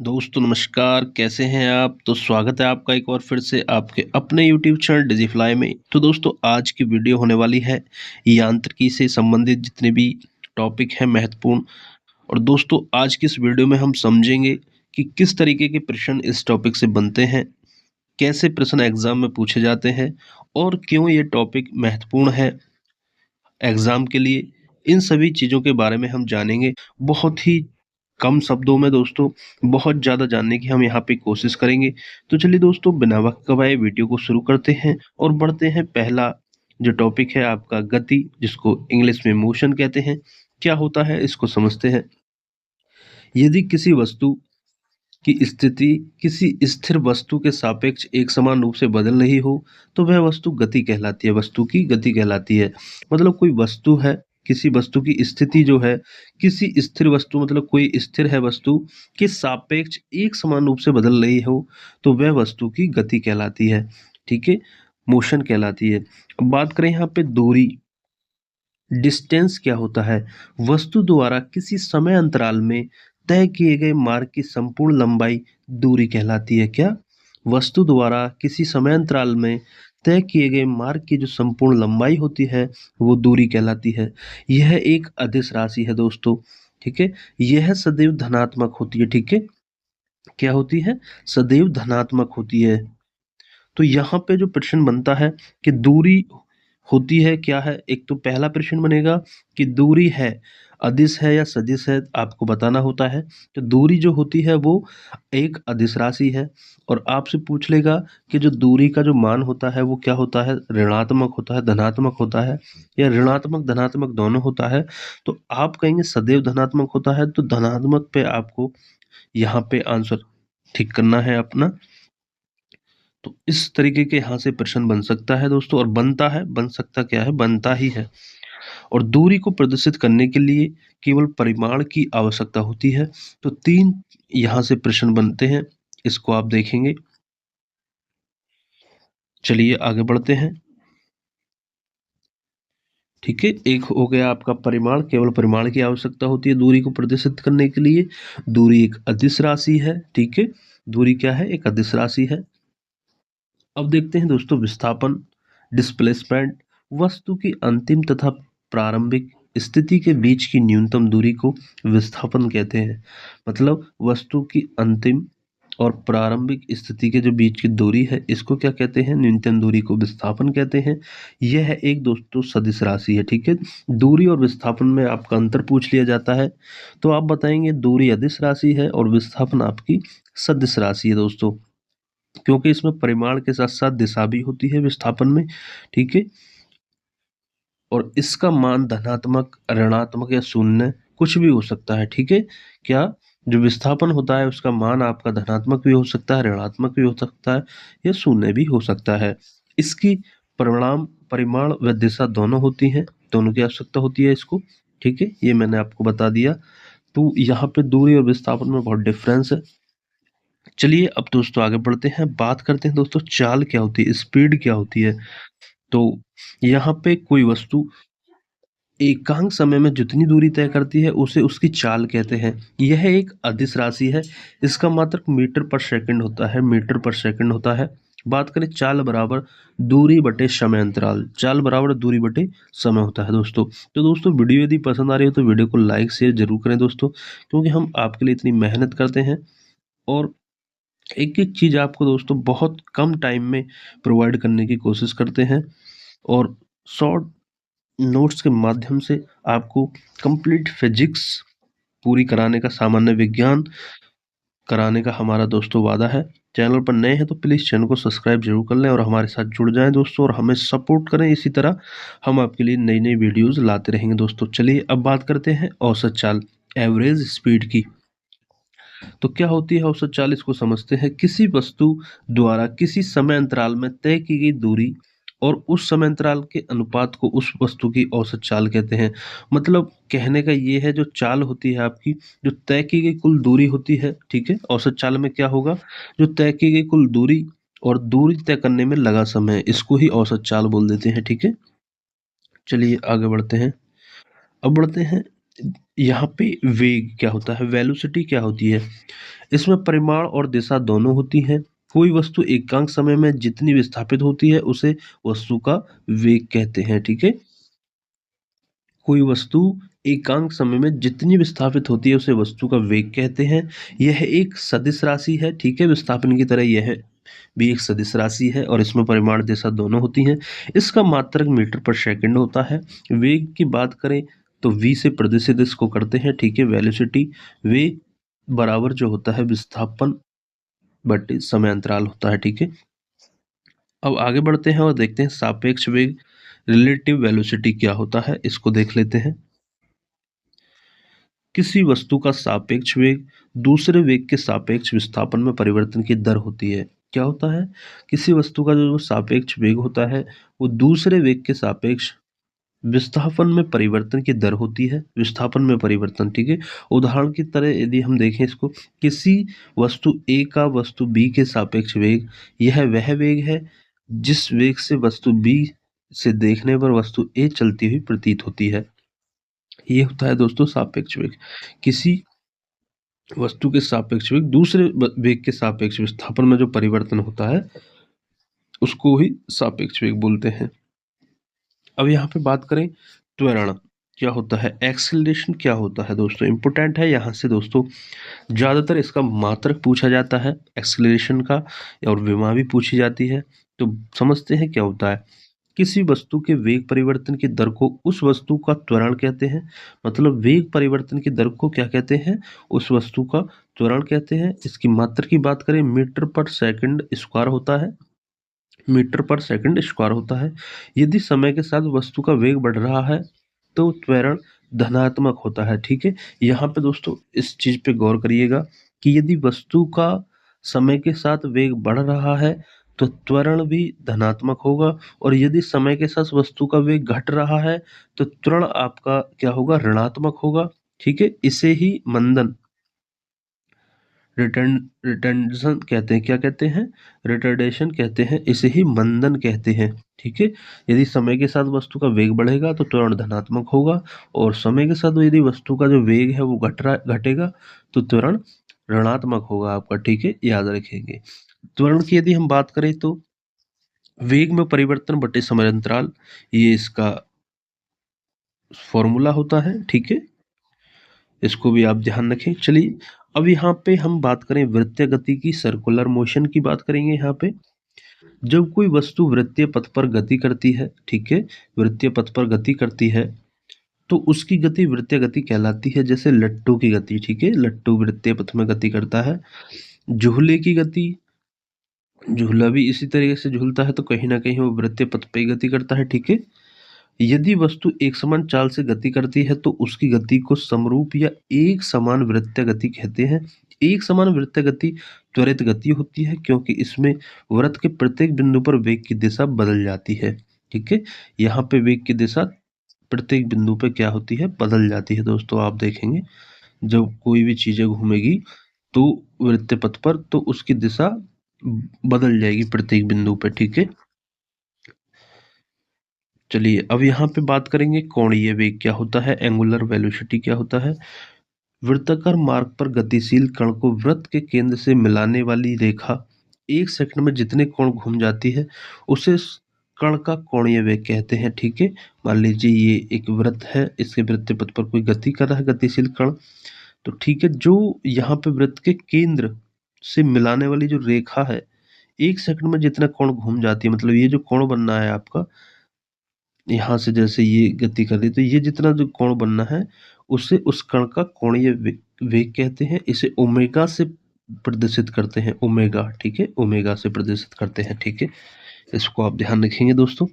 दोस्तों नमस्कार, कैसे हैं आप? तो स्वागत है आपका एक बार फिर से आपके अपने यूट्यूब चैनल डिजिफ्लाई में। तो दोस्तों आज की वीडियो होने वाली है यांत्रिकी से संबंधित जितने भी टॉपिक हैं महत्वपूर्ण। और दोस्तों आज की इस वीडियो में हम समझेंगे कि किस तरीके के प्रश्न इस टॉपिक से बनते हैं, कैसे प्रश्न एग्जाम में पूछे जाते हैं और क्यों ये टॉपिक महत्वपूर्ण है एग्जाम के लिए। इन सभी चीज़ों के बारे में हम जानेंगे बहुत ही कम शब्दों में दोस्तों, बहुत ज़्यादा जानने की हम यहाँ पे कोशिश करेंगे। तो चलिए दोस्तों बिना वक्त गवाए वीडियो को शुरू करते हैं और बढ़ते हैं। पहला जो टॉपिक है आपका गति, जिसको इंग्लिश में मोशन कहते हैं। क्या होता है इसको समझते हैं। यदि किसी वस्तु की स्थिति किसी स्थिर वस्तु के सापेक्ष एक समान रूप से बदल रही हो तो वह वस्तु गति कहलाती है, वस्तु की गति कहलाती है। मतलब कोई वस्तु है, किसी वस्तु की स्थिति जो है किसी स्थिर वस्तु मतलब कोई स्थिर है वस्तु के सापेक्ष एक समान रूप से बदल रही हो तो वह वस्तु की गति कहलाती है। ठीक है, मोशन कहलाती है। अब बात करें यहाँ पे दूरी, डिस्टेंस क्या होता है? वस्तु द्वारा किसी समय अंतराल में तय किए गए मार्ग की संपूर्ण लंबाई दूरी कहलाती है। क्या? वस्तु द्वारा किसी समय अंतराल में तय किए गए मार्ग की जो संपूर्ण लंबाई होती है वो दूरी कहलाती है। यह एक अदिश राशि है दोस्तों। ठीक है, यह सदैव धनात्मक होती है। ठीक है, क्या होती है? सदैव धनात्मक होती है। तो यहाँ पे जो प्रश्न बनता है कि दूरी होती है क्या है, एक तो पहला प्रश्न बनेगा कि दूरी है अदिश है या सदिश है, आपको बताना होता है। तो दूरी जो होती है वो एक अदिश राशि है और आपसे पूछ लेगा कि जो दूरी का जो मान होता है वो क्या होता है, ऋणात्मक होता है, धनात्मक होता है या ऋणात्मक धनात्मक दोनों होता है। तो आप कहेंगे सदैव धनात्मक होता है, तो धनात्मक पे आपको यहाँ पे आंसर ठीक करना है अपना। तो इस तरीके के यहाँ से प्रश्न बन सकता है दोस्तों, और बनता है, बन सकता क्या है, बनता ही है। और दूरी को प्रदर्शित करने के लिए केवल परिमाण की आवश्यकता होती है। तो तीन यहाँ से प्रश्न बनते हैं, इसको आप देखेंगे। चलिए आगे बढ़ते हैं। ठीक है, एक हो गया आपका परिमाण, केवल परिमाण की आवश्यकता होती है दूरी को प्रदर्शित करने के लिए। दूरी एक अदिश राशि है। ठीक है, दूरी क्या है, एक अदिश राशि है। अब देखते हैं दोस्तों विस्थापन, डिस्प्लेसमेंट। वस्तु की अंतिम तथा प्रारंभिक स्थिति के बीच की न्यूनतम दूरी को विस्थापन कहते हैं। मतलब वस्तु की अंतिम और प्रारंभिक स्थिति के जो बीच की दूरी है इसको क्या कहते हैं, न्यूनतम दूरी को विस्थापन कहते हैं। यह एक दोस्तों सदिश राशि है। ठीक है, दूरी और विस्थापन में आपका अंतर पूछ लिया जाता है तो आप बताएंगे दूरी अदिश राशि है और विस्थापन आपकी सदिश राशि है दोस्तों, क्योंकि इसमें परिमाण के साथ साथ दिशा भी होती है विस्थापन में। ठीक है, और इसका मान धनात्मक, ऋणात्मक या शून्य कुछ भी हो सकता है। ठीक है, क्या? जो विस्थापन होता है उसका मान आपका धनात्मक भी हो सकता है, ऋणात्मक भी हो सकता है या शून्य भी हो सकता है। इसकी परिणाम, परिमाण व दिशा दोनों होती हैं, दोनों की आवश्यकता होती है इसको। ठीक है, ये मैंने आपको बता दिया। तो यहाँ पे दूरी और विस्थापन में बहुत डिफरेंस है। चलिए अब दोस्तों आगे बढ़ते हैं, बात करते हैं दोस्तों चाल क्या होती है, स्पीड क्या होती है। तो यहाँ पे कोई वस्तु एकांक समय में जितनी दूरी तय करती है उसे उसकी चाल कहते हैं। यह एक अदिश राशि है, इसका मात्रक मीटर पर सेकंड होता है, मीटर पर सेकंड होता है। बात करें चाल बराबर दूरी बटे समय अंतराल, चाल बराबर दूरी बटे समय होता है दोस्तों। तो दोस्तों वीडियो यदि पसंद आ रही हो तो वीडियो को लाइक शेयर जरूर करें दोस्तों, क्योंकि हम आपके लिए इतनी मेहनत करते हैं और एक एक चीज़ आपको दोस्तों बहुत कम टाइम में प्रोवाइड करने की कोशिश करते हैं। और शॉर्ट नोट्स के माध्यम से आपको कंप्लीट फिजिक्स पूरी कराने का, सामान्य विज्ञान कराने का हमारा दोस्तों वादा है। चैनल पर नए हैं तो प्लीज़ चैनल को सब्सक्राइब जरूर कर लें और हमारे साथ जुड़ जाएं दोस्तों, और हमें सपोर्ट करें। इसी तरह हम आपके लिए नई नई वीडियोस लाते रहेंगे दोस्तों। चलिए अब बात करते हैं औसत चाल, एवरेज स्पीड की। तो क्या होती है औसत चाल, इसको समझते हैं। किसी वस्तु द्वारा किसी समय अंतराल में तय की गई दूरी और उस समय अंतराल के अनुपात को उस वस्तु की औसत चाल कहते हैं। मतलब कहने का ये है, जो चाल होती है आपकी, जो तय की गई कुल दूरी होती है। ठीक है, औसत चाल में क्या होगा, जो तय की गई कुल दूरी और दूरी तय करने में लगा समय, इसको ही औसत चाल बोल देते हैं। ठीक है, चलिए आगे बढ़ते हैं। अब बढ़ते हैं यहाँ पे वेग क्या होता है, वेलोसिटी क्या होती है। इसमें परिमाण और दिशा दोनों होती हैं। कोई वस्तु एकांक समय में जितनी विस्थापित होती है उसे वस्तु का वेग कहते हैं, ठीक है। कोई वस्तु एकांक समय में जितनी विस्थापित होती है उसे वस्तु का वेग कहते हैं। यह एक सदिश राशि है, ठीक है, विस्थापन की तरह यह भी एक सदिश राशि है और इसमें परिमाण दिशा दोनों होती हैं। इसका मात्रक मीटर पर सेकंड होता है। वेग की बात करें तो v से प्रदर्शित इसको करते हैं, ठीक है, वेलोसिटी। वेग बराबर जो होता है विस्थापन बटे समय अंतराल होता है, ठीक है। अब आगे बढ़ते हैं और देखते हैं सापेक्ष वेग, रिलेटिव वेलोसिटी क्या होता है, इसको देख लेते हैं। किसी वस्तु का सापेक्ष वेग दूसरे वेग के सापेक्ष विस्थापन में परिवर्तन की दर होती है। क्या होता है? किसी वस्तु का जो सापेक्ष वेग होता है वो दूसरे वेग के सापेक्ष विस्थापन में परिवर्तन की दर होती है। विस्थापन में परिवर्तन, ठीक है। उदाहरण की तरह यदि हम देखें इसको, किसी वस्तु ए का वस्तु बी के सापेक्ष वेग, यह वह वेग है जिस वेग से वस्तु बी से देखने पर वस्तु ए चलती हुई प्रतीत होती है। ये होता है दोस्तों सापेक्ष वेग। किसी वस्तु के सापेक्ष वेग दूसरे वेग के सापेक्ष विस्थापन में जो परिवर्तन होता है उसको ही सापेक्ष वेग बोलते हैं। अब यहाँ पे बात करें त्वरण क्या होता है, एक्सीलरेशन क्या होता है दोस्तों, इंपोर्टेंट है यहाँ से दोस्तों। ज़्यादातर इसका मात्रक पूछा जाता है एक्सीलरेशन का, और विमा भी पूछी जाती है। तो समझते हैं क्या होता है। किसी वस्तु के वेग परिवर्तन की दर को उस वस्तु का त्वरण कहते हैं। मतलब वेग परिवर्तन की दर को क्या कहते हैं, उस वस्तु का त्वरण कहते हैं। इसकी मात्रा की बात करें मीटर पर सेकंड स्क्वायर होता है, मीटर पर सेकंड स्क्वायर होता है। यदि समय के साथ वस्तु का वेग बढ़ रहा है तो त्वरण धनात्मक होता है, ठीक है। यहाँ पे दोस्तों इस चीज पे गौर करिएगा कि यदि वस्तु का समय के साथ वेग बढ़ रहा है तो त्वरण भी धनात्मक होगा, और यदि समय के साथ वस्तु का वेग घट रहा है तो त्वरण आपका क्या होगा, ऋणात्मक होगा, ठीक है। इसे ही मंदन रिटर्डेशन कहते हैं। क्या कहते हैं? रिटर्डेशन कहते हैं, इसे ही मंदन कहते हैं, ठीक है। यदि समय के साथ वस्तु का वेग बढ़ेगा तो त्वरण धनात्मक होगा, और समय के साथ यदि वस्तु का जो वेग है वो घटेगा तो त्वरण ऋणात्मक होगा आपका, ठीक है, याद रखेंगे। त्वरण की यदि हम बात करें तो वेग में परिवर्तन बटे समय अंतराल, ये इसका फॉर्मूला होता है, ठीक है। इसको भी आप ध्यान रखें। चलिए अब यहाँ पे हम बात करें वृत्तीय गति की, सर्कुलर मोशन की बात करेंगे। यहाँ पे जब कोई वस्तु वृत्तीय पथ पर गति करती है, ठीक है, वृत्तीय पथ पर गति करती है तो उसकी गति वृत्तीय गति कहलाती है। जैसे लट्टू की गति, ठीक है, लट्टू वृत्तीय पथ में गति करता है। झूले की गति, झूला भी इसी तरीके से झूलता है तो कहीं ना कहीं वो वृत्तीय पथ पे गति करता है, ठीक है। यदि वस्तु एक समान चाल से गति करती है तो उसकी गति को समरूप या एक समान वृत्तीय गति कहते हैं। एक समान वृत्तीय गति त्वरित गति होती है क्योंकि इसमें वृत्त के प्रत्येक बिंदु पर वेग की दिशा बदल जाती है, ठीक है। यहाँ पे वेग की दिशा प्रत्येक बिंदु पे क्या होती है, बदल जाती है दोस्तों। आप देखेंगे जब कोई भी चीजें घूमेगी तो वृत्तीय पथ पर तो उसकी दिशा बदल जाएगी प्रत्येक बिंदु पे, ठीक है। चलिए अब यहाँ पे बात करेंगे कोणीय वेग क्या होता है, एंगुलर वेलोसिटी क्या होता है। वृत्ताकार मार्ग पर गतिशील कण को वृत्त के केंद्र से मिलाने वाली रेखा एक सेकंड में जितने कोण घूम जाती है उसे कण का कोणीय वेग कहते हैं, ठीक है। मान लीजिए ये एक वृत्त है, इसके वृत्तीय पथ पर कोई गति कर रहा है गतिशील कण, तो ठीक है, जो यहाँ पे वृत्त के केंद्र से मिलाने वाली जो रेखा है एक सेकंड में जितना कोण घूम जाती है, मतलब ये जो कोण बनना है आपका यहाँ से, जैसे ये गति कर रही तो ये जितना जो कोण बनना है उसे उस कण का कोणीय वेग कहते हैं। इसे ओमेगा से प्रदर्शित करते हैं, ओमेगा, ठीक है, ओमेगा से प्रदर्शित करते हैं, ठीक है। इसको आप ध्यान रखेंगे दोस्तों।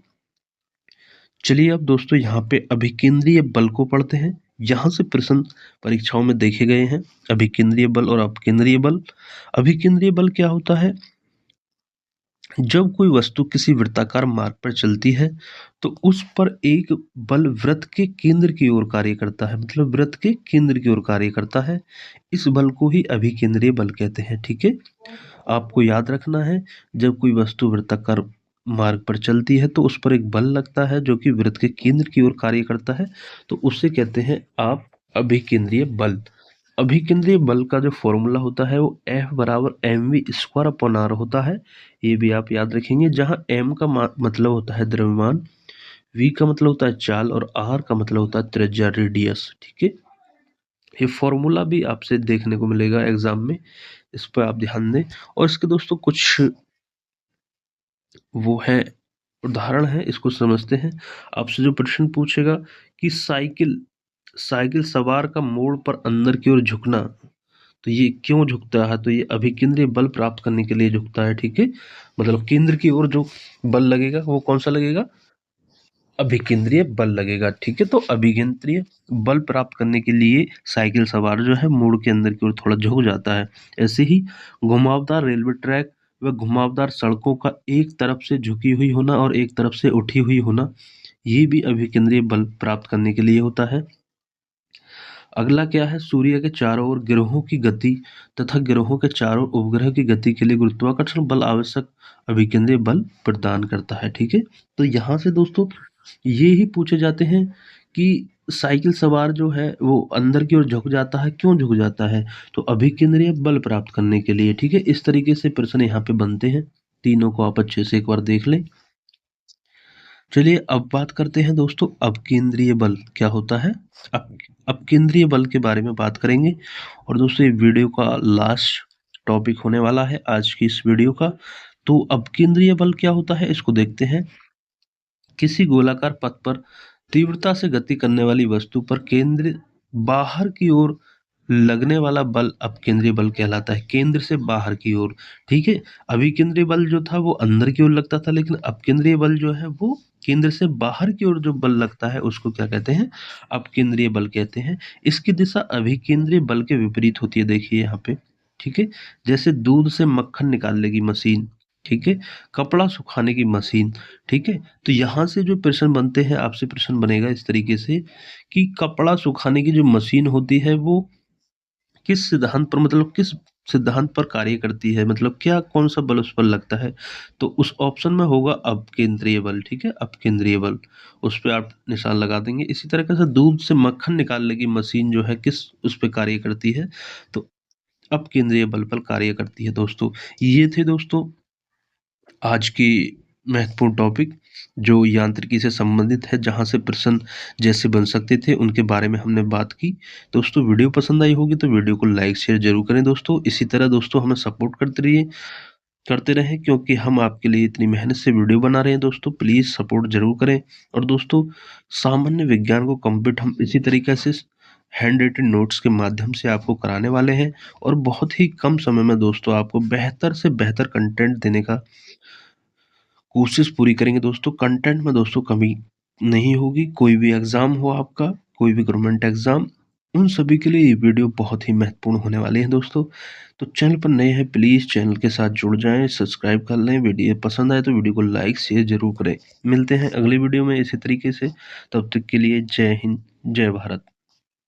चलिए अब दोस्तों यहाँ पे अभिकेंद्रीय बल को पढ़ते हैं। यहाँ से प्रश्न परीक्षाओं में देखे गए हैं, अभिकेंद्रीय बल और अपकेंद्रीय बल। अभिकेंद्रीय बल क्या होता है, जब कोई वस्तु किसी वृत्ताकार मार्ग पर चलती है तो उस पर एक बल वृत्त के केंद्र की ओर कार्य करता है, मतलब वृत्त के केंद्र की ओर कार्य करता है। इस बल को ही अभिकेंद्रीय बल कहते हैं, ठीक है। आपको याद रखना है जब कोई वस्तु वृत्ताकार मार्ग पर चलती है तो उस पर एक बल लगता है जो कि वृत्त के केंद्र की ओर कार्य करता है, तो उससे कहते हैं आप अभिकेंद्रीय बल। अभिकेंद्रीय बल का जो फॉर्मूला होता है वो F बराबर mv² होता है। ये भी आप याद रखेंगे, जहां m का मतलब होता है द्रव्यमान, v का मतलब होता है चाल और r का मतलब होता है त्रिज्या, रेडियस। ठीक है, ये फॉर्मूला भी आपसे देखने को मिलेगा एग्जाम में, इस पर आप ध्यान दें। और इसके दोस्तों कुछ वो है उदाहरण है, इसको समझते हैं। आपसे जो प्रश्न पूछेगा कि साइकिल साइकिल सवार का मोड़ पर अंदर की ओर झुकना, तो ये क्यों झुकता है? तो ये अभिकेंद्रीय बल प्राप्त करने के लिए झुकता है। ठीक है, मतलब केंद्र की ओर जो बल लगेगा वो कौन सा लगेगा? अभिकेंद्रीय बल लगेगा। ठीक है, तो अभिकेंद्रीय बल प्राप्त करने के लिए साइकिल सवार जो है मोड़ के अंदर की ओर थोड़ा झुक जाता है। ऐसे ही घुमावदार रेलवे ट्रैक व घुमावदार सड़कों का एक तरफ से झुकी हुई होना और एक तरफ से उठी हुई होना, ये भी अभिकेंद्रीय बल प्राप्त करने के लिए होता है। अगला क्या है? सूर्य के चारों ओर ग्रहों की गति तथा ग्रहों के चारों उपग्रह की गति के लिए गुरुत्वाकर्षण बल आवश्यक अभिकेंद्रीय बल प्रदान करता है। ठीक है, तो यहाँ से दोस्तों ये ही पूछे जाते हैं कि साइकिल सवार जो है वो अंदर की ओर झुक जाता है, क्यों झुक जाता है? तो अभिकेंद्रीय बल प्राप्त करने के लिए। ठीक है, इस तरीके से प्रश्न यहाँ पे बनते हैं। तीनों को आप अच्छे से एक बार देख लें। चलिए अब बात करते हैं दोस्तों, अपकेंद्रीय बल क्या होता है। अब अपकेंद्रीय बल के बारे में बात करेंगे। और दोस्तों ये वीडियो का लास्ट टॉपिक होने वाला है आज की इस वीडियो का। तो अपकेंद्रीय बल क्या होता है इसको देखते हैं। किसी गोलाकार पथ पर तीव्रता से गति करने वाली वस्तु पर केंद्र बाहर की ओर लगने वाला बल अपकेंद्रीय बल कहलाता है। केंद्र से बाहर की ओर। ठीक है, अभिकेंद्रीय बल जो था वो अंदर की ओर लगता था, लेकिन अपकेंद्रीय बल जो है वो केंद्र से बाहर की ओर जो बल लगता है उसको क्या कहते हैं? अपकेंद्रीय बल कहते हैं। इसकी दिशा अभिकेंद्रीय बल के विपरीत होती है, देखिए यहाँ पे। ठीक है, जैसे दूध से मक्खन निकालने की मशीन, ठीक है, कपड़ा सुखाने की मशीन। ठीक है, तो यहाँ से जो प्रश्न बनते हैं, आपसे प्रश्न बनेगा इस तरीके से कि कपड़ा सुखाने की जो मशीन होती है वो किस सिद्धांत पर, मतलब किस सिद्धांत पर कार्य करती है, मतलब क्या कौन सा बल उस पर लगता है? तो उस ऑप्शन में होगा अपकेंद्रीय बल। ठीक है, अपकेंद्रीय बल, उस पर आप निशान लगा देंगे। इसी तरह से दूध से मक्खन निकालने की मशीन जो है किस उस पर कार्य करती है? तो अपकेंद्रीय बल पर कार्य करती है। दोस्तों ये थे दोस्तों आज की महत्वपूर्ण टॉपिक जो यांत्रिकी से संबंधित है, जहां से प्रश्न जैसे बन सकते थे उनके बारे में हमने बात की। दोस्तों वीडियो पसंद आई होगी तो वीडियो को लाइक शेयर जरूर करें दोस्तों। इसी तरह दोस्तों हमें सपोर्ट करते रहें, क्योंकि हम आपके लिए इतनी मेहनत से वीडियो बना रहे हैं। दोस्तों प्लीज़ सपोर्ट जरूर करें। और दोस्तों सामान्य विज्ञान को कंप्लीट हम इसी तरीके से हैंड रिटन नोट्स के माध्यम से आपको कराने वाले हैं, और बहुत ही कम समय में दोस्तों आपको बेहतर से बेहतर कंटेंट देने का कोशिश पूरी करेंगे। दोस्तों कंटेंट में दोस्तों कमी नहीं होगी। कोई भी एग्ज़ाम हो आपका, कोई भी गवर्नमेंट एग्ज़ाम, उन सभी के लिए ये वीडियो बहुत ही महत्वपूर्ण होने वाली है दोस्तों। तो चैनल पर नए हैं प्लीज़ चैनल के साथ जुड़ जाएं, सब्सक्राइब कर लें। वीडियो पसंद आए तो वीडियो को लाइक शेयर जरूर करें। मिलते हैं अगली वीडियो में इसी तरीके से, तब तक के लिए जय हिंद जय भारत।